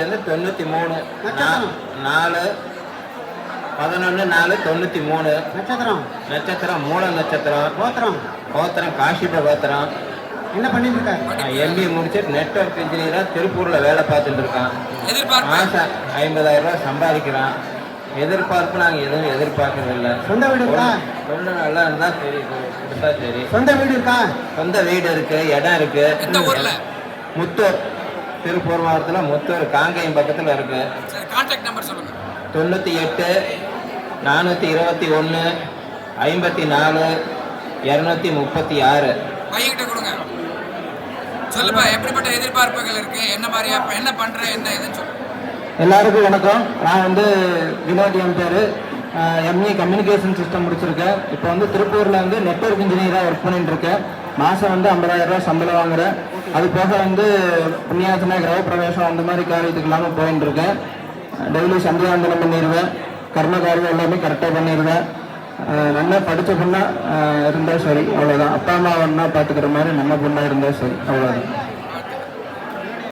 வந்து 93 4 11/4/93. நட்சத்திரம் மூல நட்சத்திரம். கோத்திரம் காஷிப கோத்திரம். என்ன பண்ணிட்டு இருக்காரு? எம்பிஏ முடிச்சுட்டு நெட்வொர்க் இன்ஜினியரா திருப்பூர்ல வேலை பார்த்துட்டு இருக்கான். மாசம் 50,000 ரூபாய் சம்பாதிக்கிறான். எதிர்பார்ப்பு நாங்க எதுவும் எதிர்பார்க்கறது இல்லை. சொந்த வீடு இருக்கா? சொந்த நல்லா இருந்தா சரி, கொடுத்தா சரி. சொந்த வீடு இருக்கா? சொந்த வீடு இருக்கு, இடம் இருக்கு. முத்தூர், திருப்பூர் மாவட்டத்துல முத்தூர் காங்கேயம் பக்கத்துல இருக்கு. 98 421 54 236. சொல்லுப்பா, எப்படிப்பட்ட எதிர்பார்ப்புகள் இருக்கு? என்ன மாதிரியா என்ன பண்ற, என்ன எதுன்னு சொல்லு. எல்லாருக்கும் வணக்கம். நான் வந்து வினோத், என் பேர். எம்ஏ கம்யூனிகேஷன் சிஸ்டம் முடிச்சிருக்கேன். இப்போ வந்து திருப்பூரில் வந்து நெட்வொர்க் இன்ஜினியராக ஒர்க் பண்ணிட்டு இருக்கேன். மாதம் வந்து 50,000 ரூபா சம்பளம் வாங்குறேன். அது போக வந்து புண்ணியாசனா கிரக பிரவேசம் அந்த மாதிரி காரியத்துக்கு இல்லாமல் போயிட்டு இருக்கேன். டெய்லி சந்தியாவந்தனம் பண்ணிடுவேன். கர்ம காரியம் எல்லாமே கரெக்டாக பண்ணிடுவேன். நல்லா படித்த பொண்ணாக இருந்தால் சரி, அவ்வளோதான். அப்பா அம்மா ஒன்றா பார்த்துக்கிற மாதிரி நல்ல பொண்ணாக இருந்தால் சரி, அவ்வளோதான்.